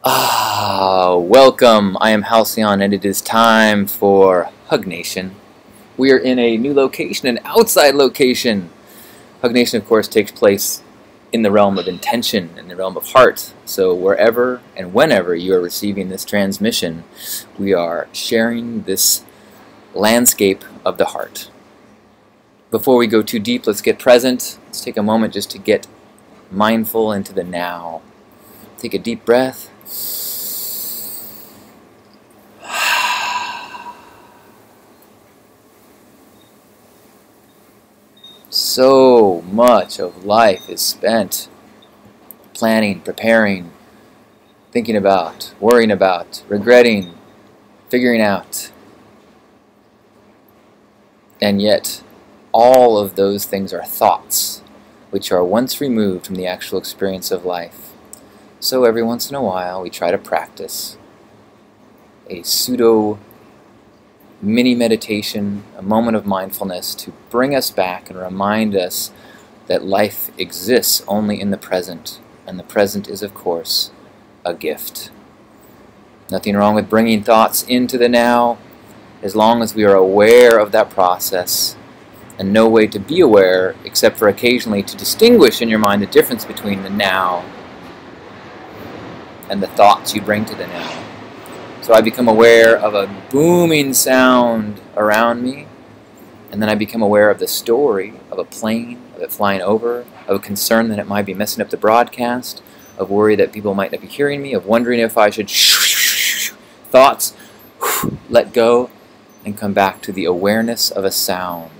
Welcome. I am Halcyon, and it is time for Hug Nation. We are in a new location, an outside location. Hug Nation, of course, takes place in the realm of intention, in the realm of heart. So wherever and whenever you are receiving this transmission, we are sharing this landscape of the heart. Before we go too deep, let's get present. Let's take a moment just to get mindful into the now. Take a deep breath. So much of life is spent planning, preparing, thinking about, worrying about, regretting, figuring out. And yet, all of those things are thoughts, which are once removed from the actual experience of life. So every once in a while, we try to practice a pseudo mini meditation, a moment of mindfulness to bring us back and remind us that life exists only in the present, and the present is, of course, a gift. Nothing wrong with bringing thoughts into the now, as long as we are aware of that process, and no way to be aware except for occasionally to distinguish in your mind the difference between the now and the thoughts you bring to the now. So I become aware of a booming sound around me, and then I become aware of the story of a plane, of it flying over, of a concern that it might be messing up the broadcast, of worry that people might not be hearing me, of wondering if I should thoughts, let go, and come back to the awareness of a sound,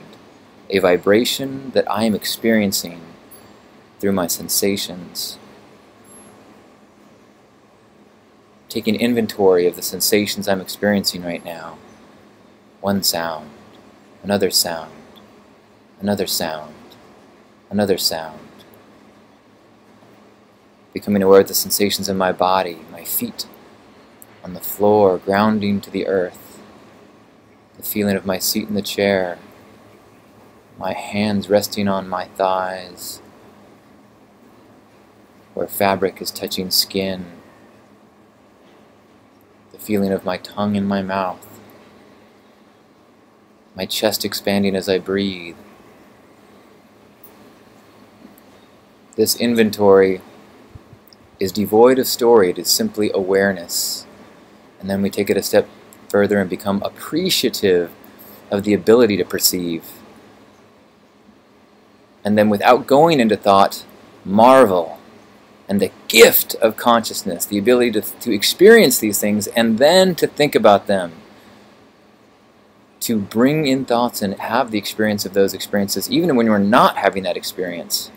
a vibration that I am experiencing through my sensations. Taking inventory of the sensations I'm experiencing right now. One sound, another sound, another sound, another sound. Becoming aware of the sensations in my body, my feet on the floor, grounding to the earth. The feeling of my seat in the chair, my hands resting on my thighs, where fabric is touching skin. Feeling of my tongue in my mouth, my chest expanding as I breathe. This inventory is devoid of story. It is simply awareness. And then we take it a step further and become appreciative of the ability to perceive. And then without going into thought, marvel. And the gift of consciousness, the ability to experience these things and then to think about them. To bring in thoughts and have the experience of those experiences, even when you're not having that experience.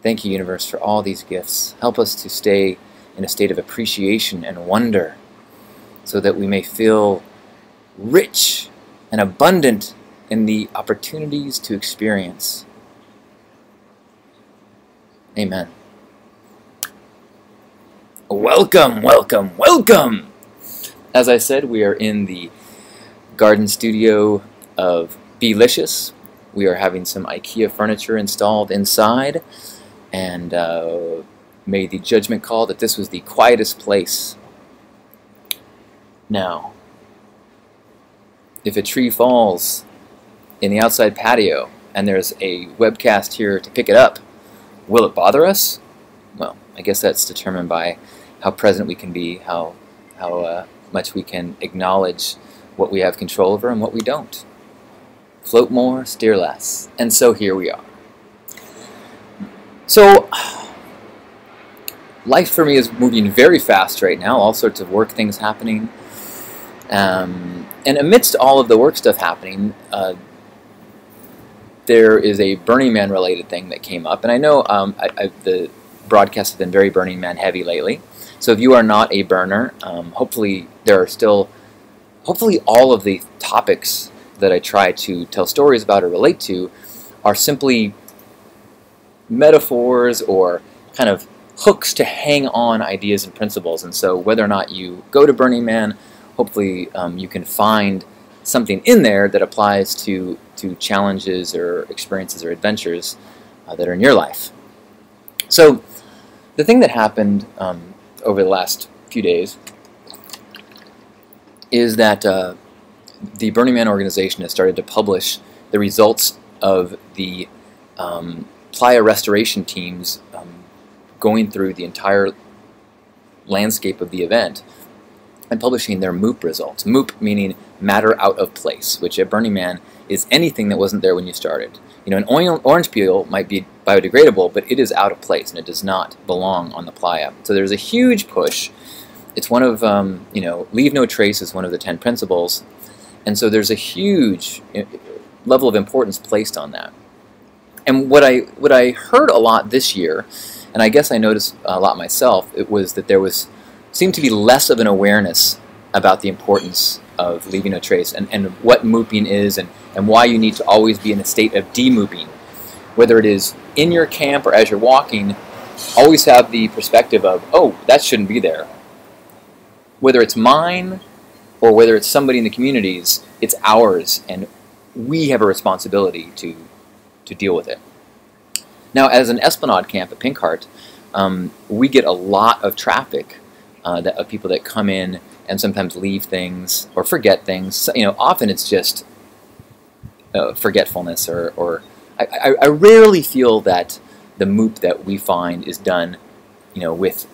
Thank you, universe, for all these gifts. Help us to stay in a state of appreciation and wonder so that we may feel rich and abundant in the opportunities to experience. Amen. Welcome, welcome, welcome! As I said, we are in the garden studio of Belicious. We are having some IKEA furniture installed inside, and made the judgment call that this was the quietest place. Now, if a tree falls in the outside patio and there's a webcast here to pick it up, will it bother us? Well, I guess that's determined by how present we can be, how much we can acknowledge what we have control over and what we don't. Float more, steer less. And so here we are. So, life for me is moving very fast right now, all sorts of work things happening. And amidst all of the work stuff happening, there is a Burning Man related thing that came up, and I know the broadcasts have been very Burning Man heavy lately. So if you are not a burner, hopefully all of the topics that I try to tell stories about or relate to are simply metaphors or kind of hooks to hang on ideas and principles. And so whether or not you go to Burning Man, hopefully you can find something in there that applies to challenges or experiences or adventures that are in your life. So the thing that happened over the last few days is that the Burning Man organization has started to publish the results of the playa restoration teams going through the entire landscape of the event and publishing their MOOP results. MOOP meaning matter out of place, which at Burning Man is anything that wasn't there when you started. You know, an orange peel might be biodegradable, but it is out of place and it does not belong on the playa. So there's a huge push. It's one of, you know, leave no trace is one of the 10 principles, and so there's a huge level of importance placed on that. And what I heard a lot this year, and I guess I noticed a lot myself, it was that there seemed to be less of an awareness about the importance of leaving no trace and what mooping is and why you need to always be in a state of de-mooping. Whether it is in your camp or as you're walking, always have the perspective of, oh, that shouldn't be there. Whether it's mine or whether it's somebody in the communities, it's ours, and we have a responsibility to deal with it. Now, as an Esplanade camp at Pink Heart, we get a lot of traffic of people that come in and sometimes leave things or forget things. You know, often it's just forgetfulness, or I rarely feel that the MOOP that we find is done, you know, with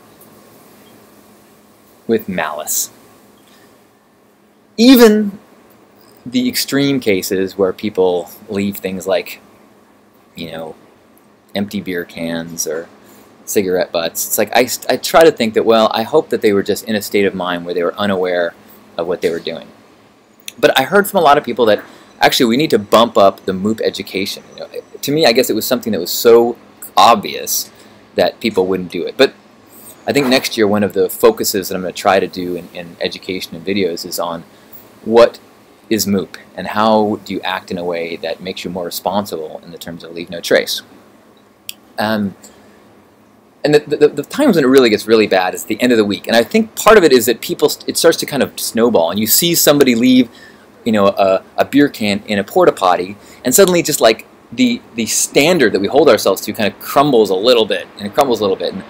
malice. Even the extreme cases where people leave things like, you know, empty beer cans or cigarette butts, it's like I try to think that, well, I hope that they were just in a state of mind where they were unaware of what they were doing. But I heard from a lot of people that actually we need to bump up the MOOP education. You know, to me, I guess it was something that was so obvious that people wouldn't do it. But I think next year one of the focuses that I'm going to try to do in education and videos is on what is MOOP and how do you act in a way that makes you more responsible in the terms of leave no trace. And the times when it really gets really bad is the end of the week. And I think part of it is that it starts to kind of snowball, and you see somebody leave, you know, a beer can in a porta potty, and suddenly just like the standard that we hold ourselves to kind of crumbles a little bit, and it crumbles a little bit. And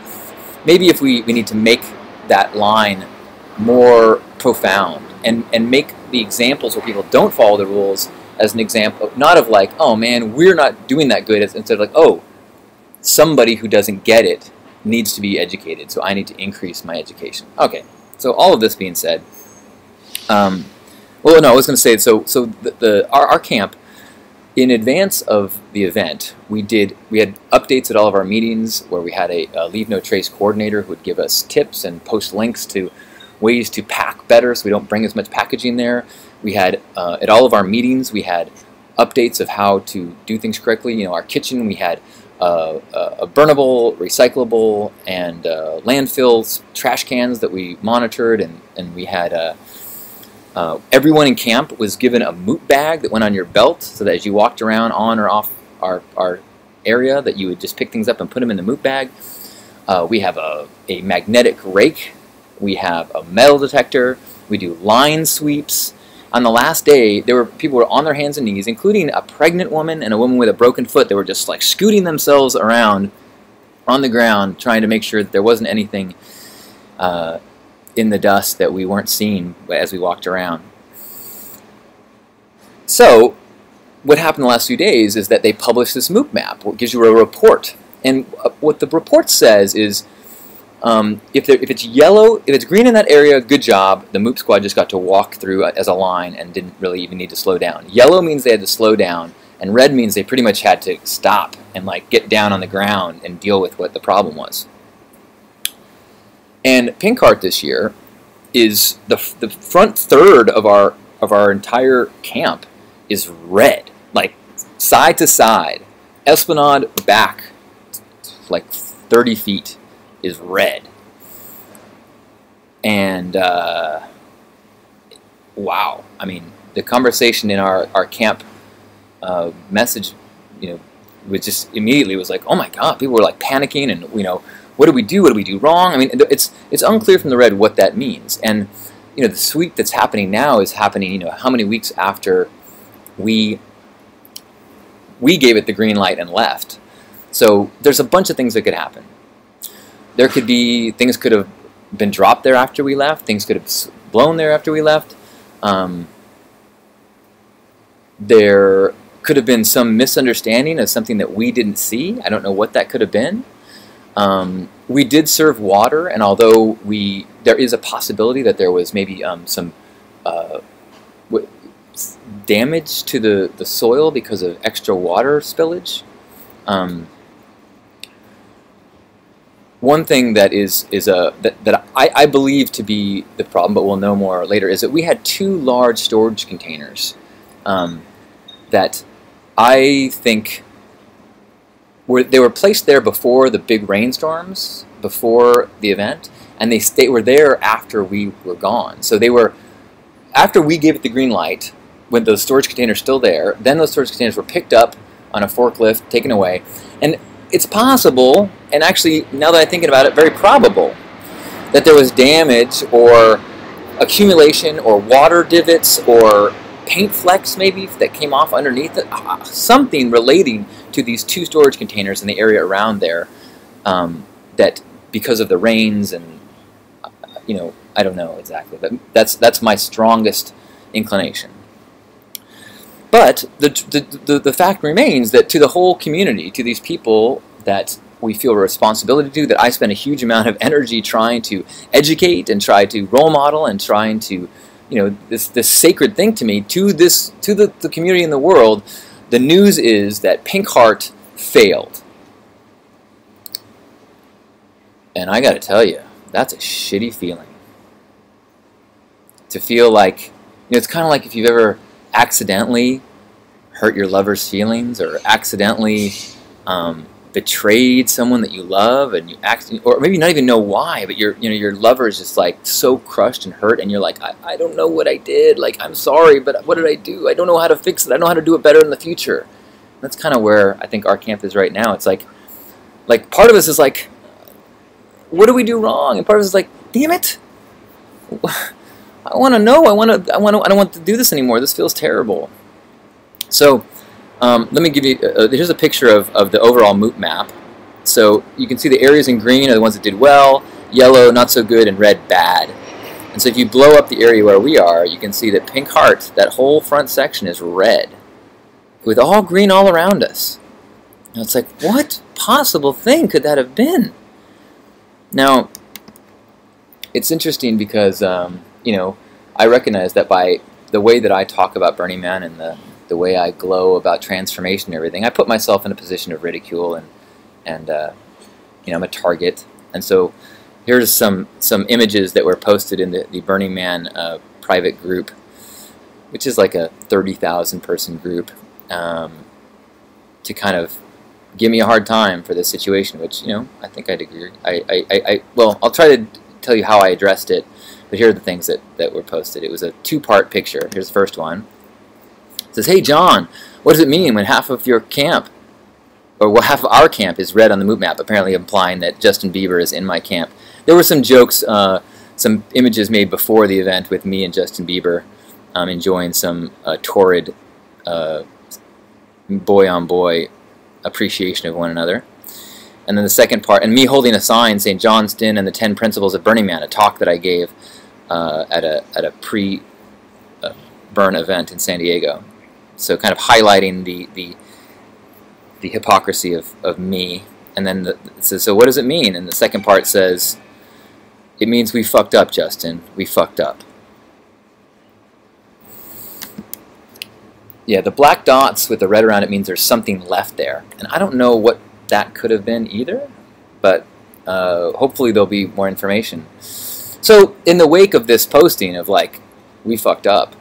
maybe if we need to make that line more profound and make the examples where people don't follow the rules as an example, not of like, oh man, we're not doing that good, instead of like, oh, somebody who doesn't get it needs to be educated, so I need to increase my education. Okay, so all of this being said, well, no, I was going to say, so our camp, in advance of the event, we had updates at all of our meetings where we had a leave no trace coordinator who would give us tips and post links to ways to pack better so we don't bring as much packaging there. We had, at all of our meetings, we had updates of how to do things correctly. You know, our kitchen, we had a burnable, recyclable, and landfill trash cans that we monitored, and we had everyone in camp was given a MOOP bag that went on your belt, so that as you walked around on or off our area, that you would just pick things up and put them in the MOOP bag. We have a magnetic rake. We have a metal detector. We do line sweeps. On the last day, people were on their hands and knees, including a pregnant woman and a woman with a broken foot. They were just like scooting themselves around on the ground, trying to make sure that there wasn't anything in the dust that we weren't seeing as we walked around. So what happened the last few days is that they published this MOOP map, which gives you a report. And what the report says is, if it's yellow, if it's green in that area, good job. The MOOP squad just got to walk through as a line and didn't really even need to slow down. Yellow means they had to slow down, and red means they pretty much had to stop and like get down on the ground and deal with what the problem was. And Pink Heart this year is the front third of our entire camp is red, like side to side. Esplanade back like 30 feet is red. And wow, I mean, the conversation in our camp message, you know, was just immediately was like, oh my god, people were like panicking, and you know, what do we do? What do we do wrong? I mean, it's unclear from the red what that means. And you know, the sweep that's happening now is happening, you know, how many weeks after we gave it the green light and left. So there's a bunch of things that could happen. There could be, things could have been dropped there after we left. Things could have blown there after we left. There could have been some misunderstanding of something that we didn't see. I don't know what that could have been. We did serve water, and although there is a possibility that there was maybe some damage to the soil because of extra water spillage. One thing that that I believe to be the problem, but we'll know more later, is that we had 2 large storage containers that I think they were placed there before the big rainstorms, before the event, and they were there after we were gone. So they were, after we gave it the green light, when those storage containers still there, then those storage containers were picked up on a forklift, taken away, and it's possible, and actually, now that I'm thinking about it, very probable, that there was damage or accumulation or water divots or paint flecks maybe that came off underneath it, something relating to these 2 storage containers in the area around there, that because of the rains and, you know, I don't know exactly, but that's my strongest inclination. But the fact remains that to the whole community, to these people that we feel a responsibility to, that I spend a huge amount of energy trying to educate and try to role model and trying to, you know, this sacred thing to me, to the community in the world, the news is that Pink Heart failed. And I got to tell you, that's a shitty feeling. To feel like, you know, it's kind of like if you've ever accidentally hurt your lover's feelings, or accidentally betrayed someone that you love, and you or maybe not even know why, but your lover is just like so crushed and hurt, and you're like, I don't know what I did, like, I'm sorry, but what did I do? I don't know how to fix it. I don't know how to do it better in the future. That's kind of where I think our camp is right now. It's like part of us is like, what do we do wrong? And part of us is like, damn it, I want to know. I don't want to do this anymore. This feels terrible. So let me give you, here's a picture of the overall MOOP map. So you can see the areas in green are the ones that did well, yellow not so good, and red bad. And so if you blow up the area where we are, you can see that Pink Heart, that whole front section, is red, with all green all around us. And it's like, what possible thing could that have been? Now, it's interesting because, you know, I recognize that by the way that I talk about Burning Man and the way I glow about transformation and everything, I put myself in a position of ridicule, and you know, I'm a target. And so here's some images that were posted in the Burning Man private group, which is like a 30,000 person group, to kind of give me a hard time for this situation, which, you know, I think I'd agree. Well, I'll try to tell you how I addressed it, but here are the things that were posted. It was a 2-part picture. Here's the first one. It says, hey John, what does it mean when half of your camp, or half of our camp, is red on the MOOP map, apparently implying that Justin Bieber is in my camp. There were some jokes, some images made before the event with me and Justin Bieber enjoying some torrid boy-on-boy appreciation of one another. And then the second part, and me holding a sign saying Johnston and the 10 Principles of Burning Man, a talk that I gave at a pre-burn event in San Diego. So kind of highlighting the hypocrisy of me. And then it says, so what does it mean? And the second part says, it means we fucked up, Justin. We fucked up. Yeah, the black dots with the red around it means there's something left there. And I don't know what that could have been either, but hopefully there'll be more information. So in the wake of this posting of like, we fucked up,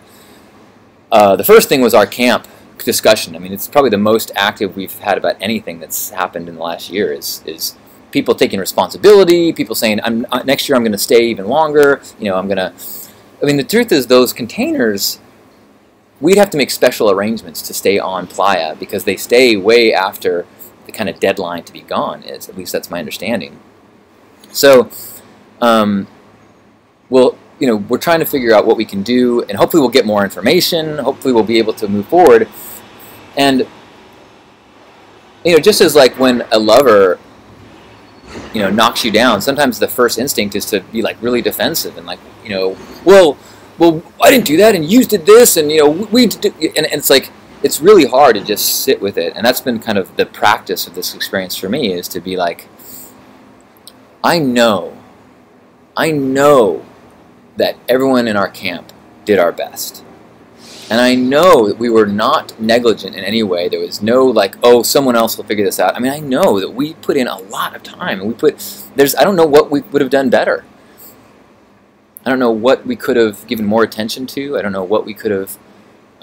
the first thing was our camp discussion. I mean, it's probably the most active we've had about anything that's happened in the last year, is people taking responsibility, people saying, next year I'm going to stay even longer, you know, I mean, the truth is those containers, we'd have to make special arrangements to stay on playa because they stay way after the kind of deadline to be gone is. At least that's my understanding. So, well, you know, we're trying to figure out what we can do, and hopefully we'll get more information. Hopefully we'll be able to move forward. And, you know, just as like when a lover knocks you down, sometimes the first instinct is to be like really defensive and like, well, I didn't do that, and you did this, and we did, and it's like it's really hard to just sit with it. And that's been kind of the practice of this experience for me, is to be like, I know that everyone in our camp did our best. And I know that we were not negligent in any way. There was no like, oh, someone else will figure this out. I mean, I know that we put in a lot of time, and I don't know what we would have done better. I don't know what we could have given more attention to. I don't know what we could have,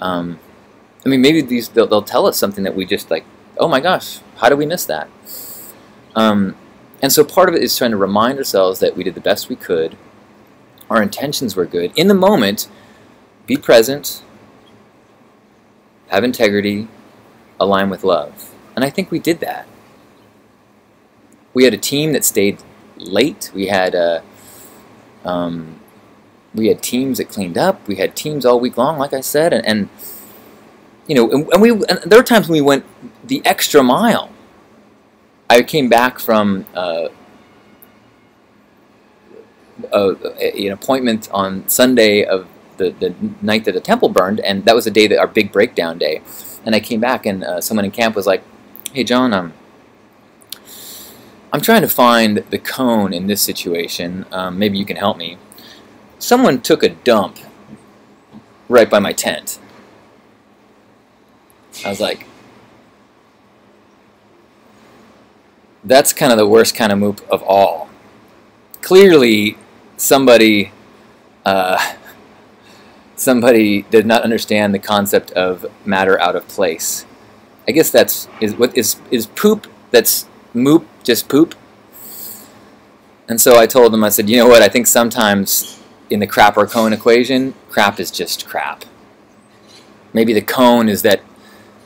I mean, maybe they'll tell us something that we just like, oh my gosh, how did we miss that? And so part of it is trying to remind ourselves that we did the best we could. Our intentions were good. In the moment, be present, have integrity, align with love. And I think we did that. We had a team that stayed late. We had teams that cleaned up. We had teams all week long, like I said, and there were times when we went the extra mile. I came back from an appointment on Sunday of the night that the temple burned, and that was the day that our big breakdown day. And I came back, and someone in camp was like, "Hey, John, I'm trying to find the cone in this situation. Maybe you can help me. Someone took a dump right by my tent." I was like, that's kind of the worst kind of MOOP of all. Clearly, somebody did not understand the concept of matter out of place. I guess is poop. That's MOOP, just poop. And so I told them, I said, you know what? I think sometimes in the crap or cone equation, crap is just crap. Maybe the cone is that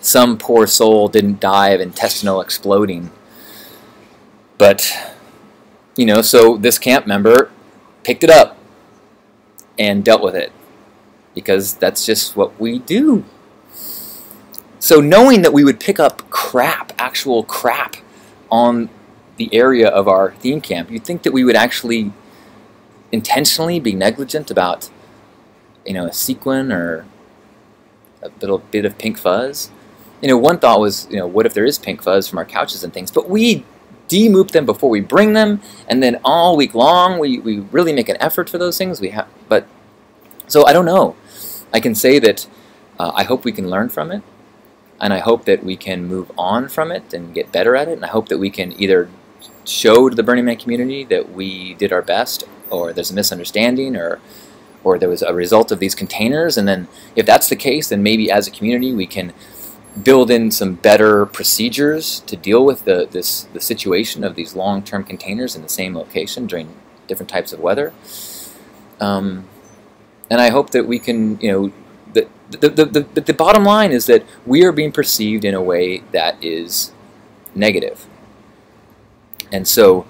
some poor soul didn't die of intestinal exploding. But, so this camp member picked it up and dealt with it, because that's just what we do. So knowing that we would pick up crap, actual crap, on the area of our theme camp, you'd think that we would actually intentionally be negligent about, a sequin or a little bit of pink fuzz. One thought was, what if there is pink fuzz from our couches and things? But we de-MOOP them before we bring them, and then all week long we really make an effort for those things. So I don't know. I can say that I hope we can learn from it, and I hope that we can move on from it and get better at it, and I hope that we can either show to the Burning Man community that we did our best, or there's a misunderstanding, or there was a result of these containers, and then if that's the case, then maybe as a community we can build in some better procedures to deal with the situation of these long-term containers in the same location during different types of weather. And I hope that we can, the bottom line is that we are being perceived in a way that is negative. And so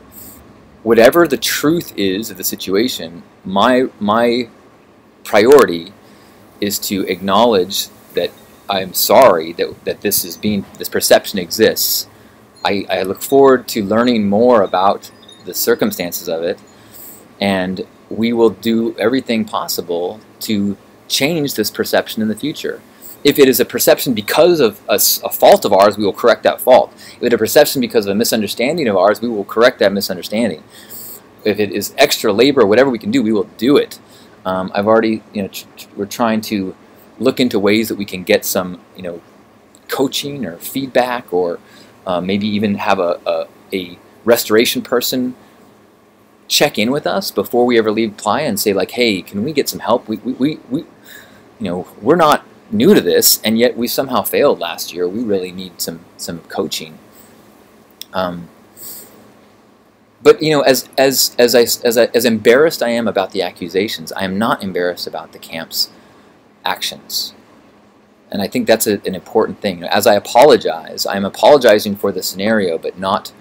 whatever the truth is of the situation, my priority is to acknowledge that I'm sorry that this perception exists. I look forward to learning more about the circumstances of it, and we will do everything possible to change this perception in the future. If it is a perception because of a fault of ours, we will correct that fault. If it is a perception because of a misunderstanding of ours, we will correct that misunderstanding. If it is extra labor, whatever we can do, we will do it. I've already, we're trying to look into ways that we can get some, coaching or feedback, or maybe even have a restoration person check in with us before we ever leave playa and say, like, hey, can we get some help? We're not new to this, and yet we somehow failed last year. We really need some coaching. But as embarrassed I am about the accusations, I am not embarrassed about the camp's actions. And I think that's an important thing. As I apologize, I'm apologizing for the scenario, but not,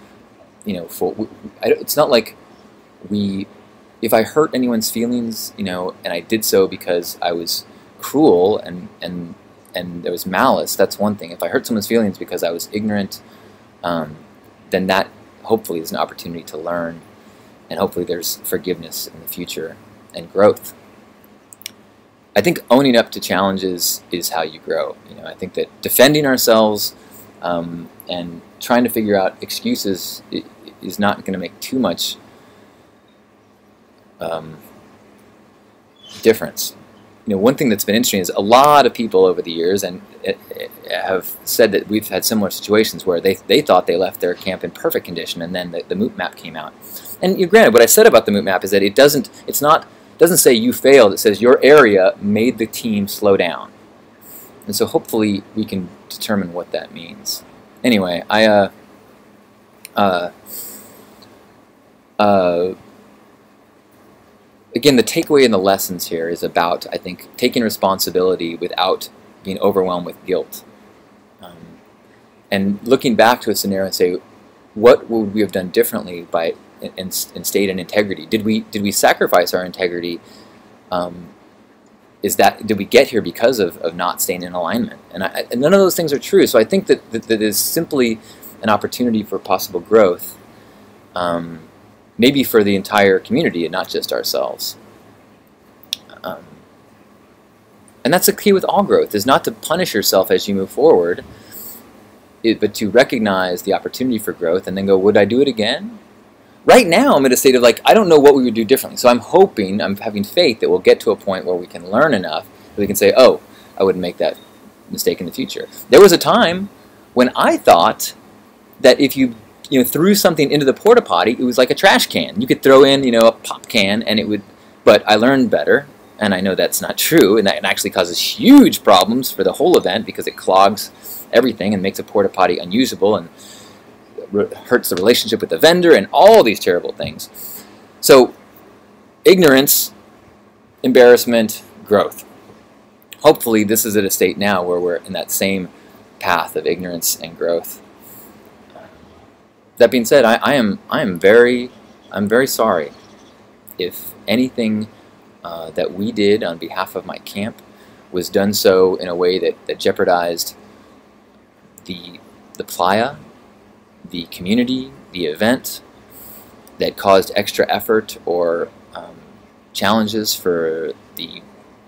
it's not like if I hurt anyone's feelings, and I did so because I was cruel and there was malice, that's one thing. If I hurt someone's feelings because I was ignorant, then that hopefully is an opportunity to learn, and hopefully there's forgiveness in the future and growth. I think owning up to challenges is how you grow. I think that defending ourselves and trying to figure out excuses is not going to make too much difference. One thing that's been interesting is a lot of people over the years and have said that we've had similar situations where they thought they left their camp in perfect condition, and then the MOOP Map came out. And granted, what I said about the MOOP Map is that it doesn't say you failed. It says your area made the team slow down. And so hopefully we can determine what that means. Anyway, again, the takeaway in the lessons here is about, I think, taking responsibility without being overwhelmed with guilt. And looking back to a scenario and say, what would we have done differently in state and integrity? Did we sacrifice our integrity? Did we get here because of not staying in alignment? And none of those things are true. So I think that is simply an opportunity for possible growth. Maybe for the entire community and not just ourselves. And that's the key with all growth, is not to punish yourself as you move forward, but to recognize the opportunity for growth and then go, would I do it again? Right now I'm in a state of I don't know what we would do differently. So I'm having faith that we'll get to a point where we can learn enough that we can say, oh, I wouldn't make that mistake in the future. There was a time when I thought that if you threw something into the porta potty, it was like a trash can. You could throw in, a pop can, and it would. But I learned better, and I know that's not true, and that actually causes huge problems for the whole event because it clogs everything and makes a porta potty unusable and hurts the relationship with the vendor and all these terrible things. So, ignorance, embarrassment, growth. Hopefully, this is at a state now where we're in that same path of ignorance and growth. That being said, I'm very sorry if anything that we did on behalf of my camp was done so in a way that jeopardized the playa, the community, the event, that caused extra effort or challenges for the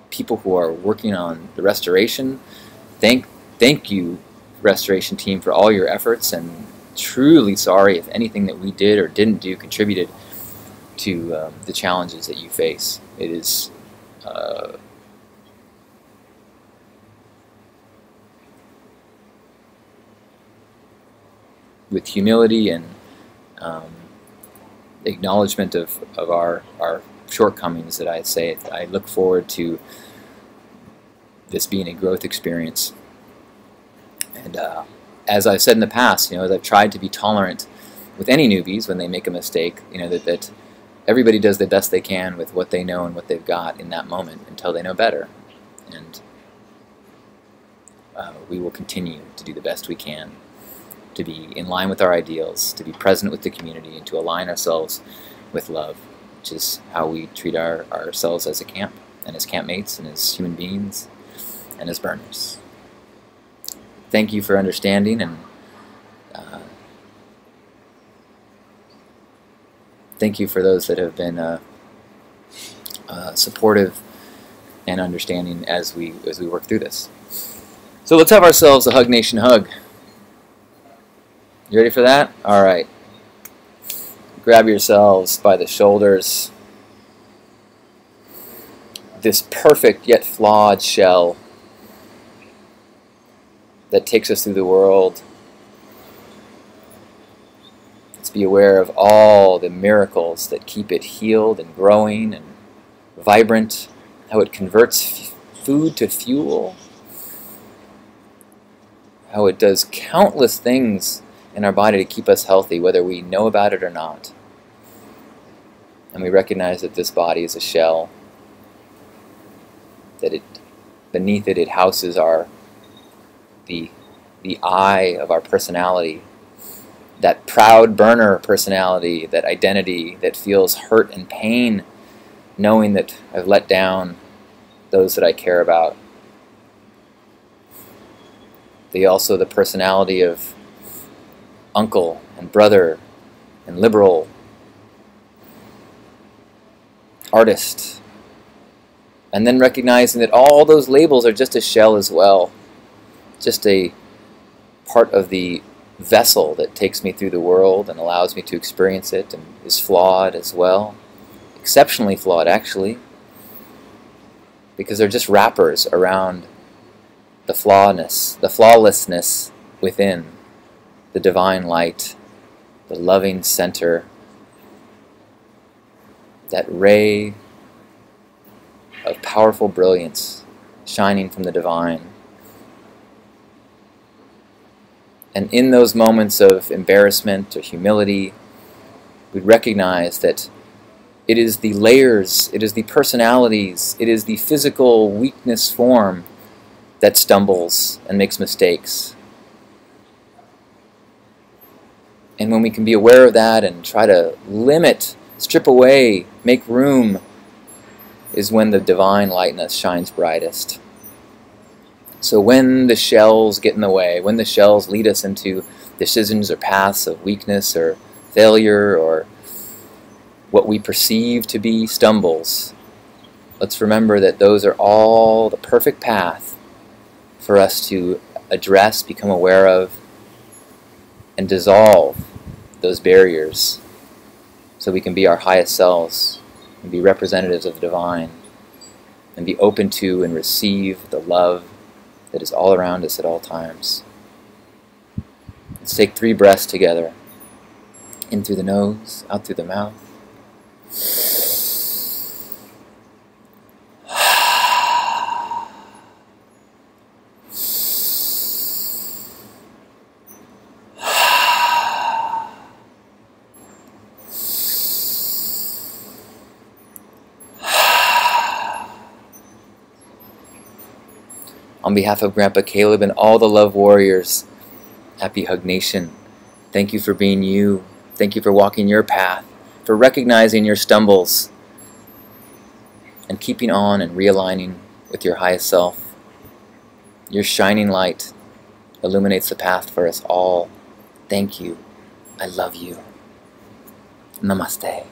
people who are working on the restoration. Thank you, restoration team, for all your efforts, and truly sorry if anything that we did or didn't do contributed to the challenges that you face. It is with humility and acknowledgement of our shortcomings that I say I look forward to this being a growth experience. And as I've said in the past, as I've tried to be tolerant with any newbies when they make a mistake, that everybody does the best they can with what they know and what they've got in that moment until they know better. And we will continue to do the best we can to be in line with our ideals, to be present with the community, and to align ourselves with love, which is how we treat ourselves as a camp, and as campmates, and as human beings, and as burners. Thank you for understanding, and thank you for those that have been supportive and understanding as we work through this. So let's have ourselves a Hug Nation hug. You ready for that? All right. Grab yourselves by the shoulders. This perfect yet flawed shell that takes us through the world. Let's be aware of all the miracles that keep it healed and growing and vibrant, how it converts food to fuel, how it does countless things in our body to keep us healthy, whether we know about it or not. And we recognize that this body is a shell, that beneath it houses the eye of our personality, that proud burner personality, that identity that feels hurt and pain, knowing that I've let down those that I care about. Also the personality of uncle and brother and liberal, artist, and then recognizing that all those labels are just a shell as well, just a part of the vessel that takes me through the world and allows me to experience it, and is flawed as well, exceptionally flawed actually, because they're just wrappers around the flawlessness within, the divine light, the loving center, that ray of powerful brilliance shining from the divine. And in those moments of embarrassment or humility, we recognize that it is the layers, it is the personalities, it is the physical weakness form that stumbles and makes mistakes. And when we can be aware of that and try to limit, strip away, make room, is when the divine lightness shines brightest. So when the shells get in the way, when the shells lead us into decisions or paths of weakness or failure or what we perceive to be stumbles, let's remember that those are all the perfect path for us to address, become aware of, and dissolve those barriers so we can be our highest selves and be representatives of the divine and be open to and receive the love that is all around us at all times. Let's take 3 breaths together. In through the nose, out through the mouth. On behalf of Grandpa Caleb and all the Love Warriors, Happy Hug Nation, thank you for being you. Thank you for walking your path, for recognizing your stumbles, and keeping on and realigning with your highest self. Your shining light illuminates the path for us all. Thank you. I love you. Namaste.